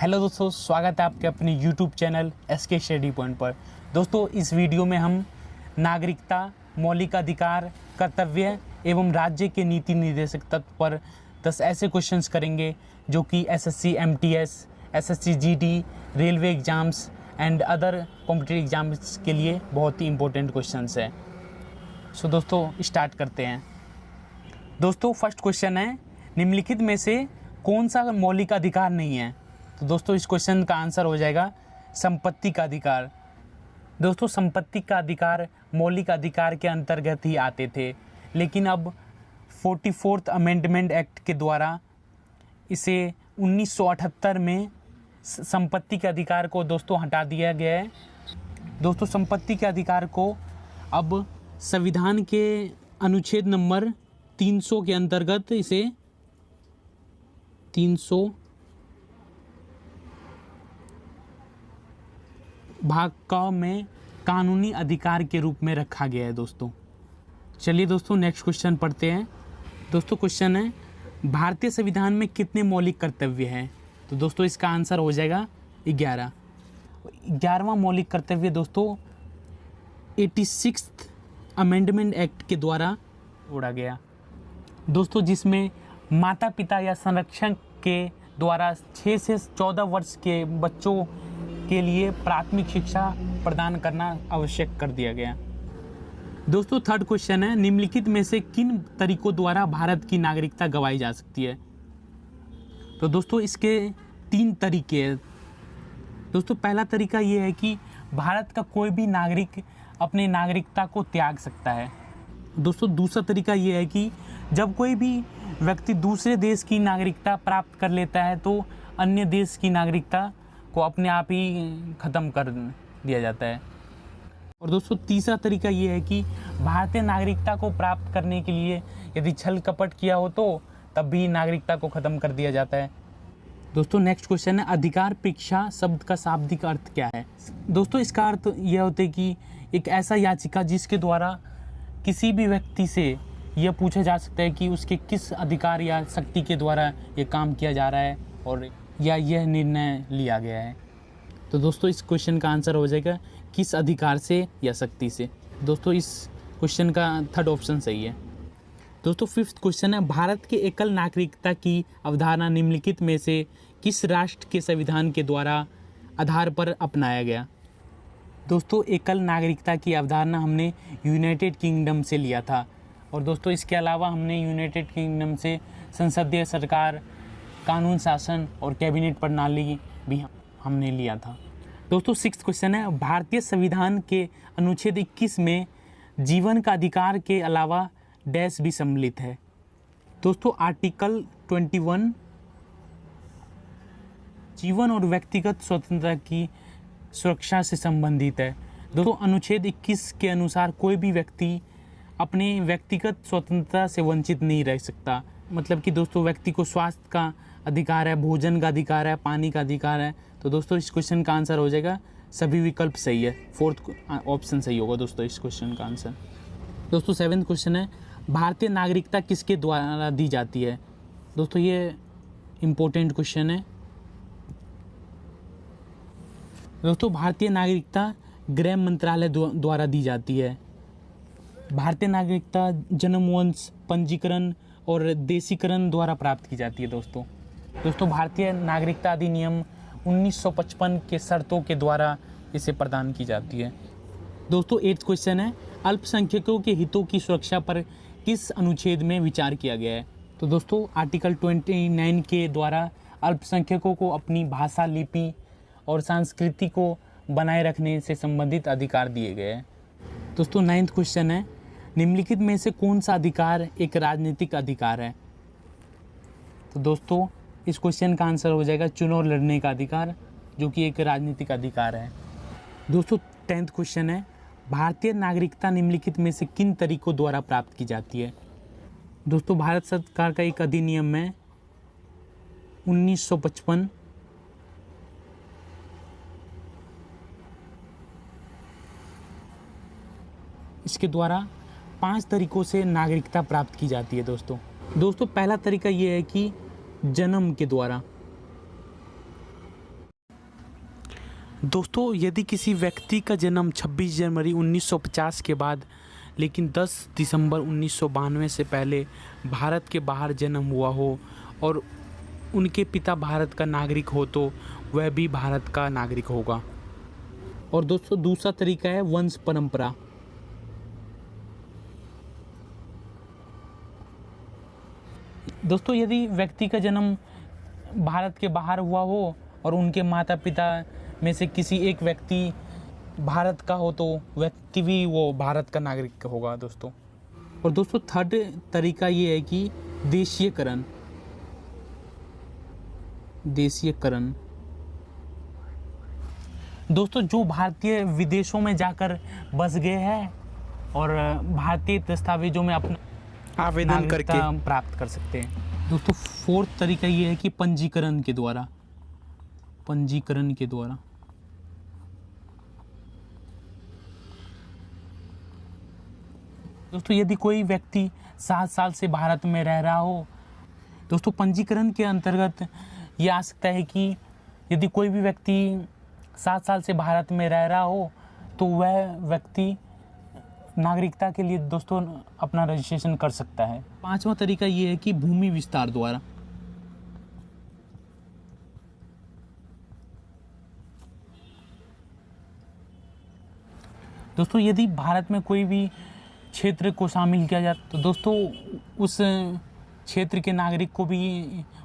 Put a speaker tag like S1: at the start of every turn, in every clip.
S1: Hello दोस्तों, स्वागत है आपके अपने YouTube channel SK study point पर। दोस्तों, इस वीडियो में हम नागरिकता, मौलिक अधिकार, कर्तव्य एवं राज्य के नीति निर्देशक तत्व पर 10 ऐसे क्वेश्चंस करेंगे जो कि SSC MTS, SSC GD, railway exams and other competitive exams के लिए बहुत ही इंपॉर्टेंट क्वेश्चंस है। सो दोस्तों, स्टार्ट करते हैं। दोस्तों, फर्स्ट क्वेश्चन है, निम्नलिखित में से कौन सा मौलिक अधिकार नहीं है? तो दोस्तों, इस क्वेश्चन का आंसर हो जाएगा संपत्ति का अधिकार। दोस्तों, संपत्ति का अधिकार मौलिक अधिकार के अंतर्गत ही आते थे, लेकिन अब 44th अमेंडमेंट एक्ट के द्वारा इसे 1978 में संपत्ति के अधिकार को दोस्तों हटा दिया गया है। दोस्तों, संपत्ति के अधिकार को अब संविधान के अनुच्छेद नंबर 300 के अंतर्गत इसे 300 भाग क में कानूनी अधिकार के रूप में रखा गया है। दोस्तों, चलिए दोस्तों नेक्स्ट क्वेश्चन पढ़ते हैं। दोस्तों, क्वेश्चन है, भारतीय संविधान में कितने मौलिक कर्तव्य हैं? तो दोस्तों, इसका आंसर हो जाएगा 11। 11वां मौलिक कर्तव्य दोस्तों 86th अमेंडमेंट एक्ट के द्वारा जोड़ा गया दोस्तों, जिसमें माता पिता या संरक्षक के द्वारा 6 से 14 वर्ष के बच्चों के लिए प्राथमिक शिक्षा प्रदान करना आवश्यक कर दिया गया। दोस्तों, थर्ड क्वेश्चन है, निम्नलिखित में से किन तरीकों द्वारा भारत की नागरिकता गंवाई जा सकती है? तो दोस्तों, इसके 3 तरीके हैं। दोस्तों, पहला तरीका ये है कि भारत का कोई भी नागरिक अपने नागरिकता को त्याग सकता है। दोस्तों, दूसरा तरीका ये है कि जब कोई भी व्यक्ति दूसरे देश की नागरिकता प्राप्त कर लेता है तो अन्य देश की नागरिकता को अपने आप ही ख़त्म कर दिया जाता है। और दोस्तों, तीसरा तरीका ये है कि भारतीय नागरिकता को प्राप्त करने के लिए यदि छल कपट किया हो तो तब भी नागरिकता को ख़त्म कर दिया जाता है। दोस्तों, नेक्स्ट क्वेश्चन है, अधिकार परीक्षा शब्द का शाब्दिक अर्थ क्या है? दोस्तों, इसका अर्थ यह होता है कि एक ऐसा याचिका जिसके द्वारा किसी भी व्यक्ति से यह पूछा जा सकता है कि उसके किस अधिकार या शक्ति के द्वारा ये काम किया जा रहा है और या यह निर्णय लिया गया है। तो दोस्तों, इस क्वेश्चन का आंसर हो जाएगा किस अधिकार से या शक्ति से। दोस्तों, इस क्वेश्चन का थर्ड ऑप्शन सही है। दोस्तों, फिफ्थ क्वेश्चन है, भारत के एकल नागरिकता की अवधारणा निम्नलिखित में से किस राष्ट्र के संविधान के द्वारा आधार पर अपनाया गया? दोस्तों, एकल नागरिकता की अवधारणा हमने यूनाइटेड किंगडम से लिया था। और दोस्तों, इसके अलावा हमने यूनाइटेड किंगडम से संसदीय सरकार, कानून शासन और कैबिनेट प्रणाली भी हमने लिया था। दोस्तों, सिक्स्थ क्वेश्चन है, भारतीय संविधान के अनुच्छेद 21 में जीवन का अधिकार के अलावा डैश भी सम्मिलित है? दोस्तों, आर्टिकल 21 जीवन और व्यक्तिगत स्वतंत्रता की सुरक्षा से संबंधित है। दोस्तों, अनुच्छेद 21 के अनुसार कोई भी व्यक्ति अपने व्यक्तिगत स्वतंत्रता से वंचित नहीं रह सकता। मतलब कि दोस्तों, व्यक्ति को स्वास्थ्य का अधिकार है, भोजन का अधिकार है, पानी का अधिकार है। तो दोस्तों, इस क्वेश्चन का आंसर हो जाएगा सभी विकल्प सही है। फोर्थ ऑप्शन सही होगा दोस्तों इस क्वेश्चन का आंसर। दोस्तों, सेवेंथ क्वेश्चन है, भारतीय नागरिकता किसके द्वारा दी जाती है? दोस्तों, ये इम्पोर्टेंट क्वेश्चन है। दोस्तों, भारतीय नागरिकता गृह मंत्रालय द्वारा दी जाती है। भारतीय नागरिकता जन्मवंश पंजीकरण और देशीकरण द्वारा प्राप्त की जाती है। दोस्तों, भारतीय नागरिकता अधिनियम 1955 के शर्तों के द्वारा इसे प्रदान की जाती है। दोस्तों, 8th क्वेश्चन है, अल्पसंख्यकों के हितों की सुरक्षा पर किस अनुच्छेद में विचार किया गया है? तो दोस्तों, आर्टिकल 29 के द्वारा अल्पसंख्यकों को अपनी भाषा, लिपि और संस्कृति को बनाए रखने से संबंधित अधिकार दिए गए हैं। दोस्तों, 9th क्वेश्चन है, निम्नलिखित में से कौन सा अधिकार एक राजनीतिक अधिकार है? तो दोस्तों, इस क्वेश्चन का आंसर हो जाएगा चुनाव लड़ने का अधिकार, जो कि एक राजनीतिक अधिकार है। दोस्तों, 10th क्वेश्चन है, भारतीय नागरिकता निम्नलिखित में से किन तरीकों द्वारा प्राप्त की जाती है? दोस्तों, भारत सरकार का एक अधिनियम है 1955। इसके द्वारा 5 तरीकों से नागरिकता प्राप्त की जाती है। दोस्तों, पहला तरीका ये है कि जन्म के द्वारा। दोस्तों यदि किसी व्यक्ति का जन्म 26 जनवरी 1950 के बाद लेकिन 10 दिसंबर 1992 से पहले भारत के बाहर जन्म हुआ हो और उनके पिता भारत का नागरिक हो तो वह भी भारत का नागरिक होगा। और दोस्तों दूसरा तरीका है वंश परंपरा। दोस्तों यदि व्यक्ति का जन्म भारत के बाहर हुआ हो और उनके माता पिता में से किसी एक व्यक्ति भारत का हो तो व्यक्ति भी वो भारत का नागरिक होगा दोस्तों। और दोस्तों थर्ड तरीका ये है कि देशीयकरण। दोस्तों जो भारतीय विदेशों में जाकर बस गए हैं और भारतीय दस्तावेजों में अपना
S2: आवेदन करके
S1: प्राप्त कर सकते हैं। दोस्तों फोर्थ तरीका ये है कि पंजीकरण के द्वारा। दोस्तों यदि कोई व्यक्ति 7 साल से भारत में रह रहा हो, दोस्तों पंजीकरण के अंतर्गत ये आ सकता है कि यदि कोई भी व्यक्ति 7 साल से भारत में रह रहा हो तो वह व्यक्ति नागरिकता के लिए दोस्तों अपना रजिस्ट्रेशन कर सकता है। पांचवा तरीका ये है कि भूमि विस्तार द्वारा। दोस्तों यदि भारत में कोई भी क्षेत्र को शामिल किया जाए तो दोस्तों उस क्षेत्र के नागरिक को भी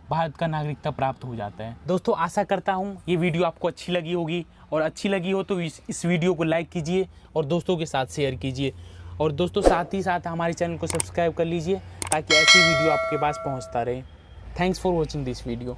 S1: भारत का नागरिकता प्राप्त हो जाता है। दोस्तों आशा करता हूँ ये वीडियो आपको अच्छी लगी होगी, और अच्छी लगी हो तो इस वीडियो को लाइक कीजिए और दोस्तों के साथ शेयर कीजिए। और दोस्तों साथ ही साथ हमारे चैनल को सब्सक्राइब कर लीजिए ताकि ऐसी वीडियो आपके पास पहुँचता रहे। Thanks for watching this video.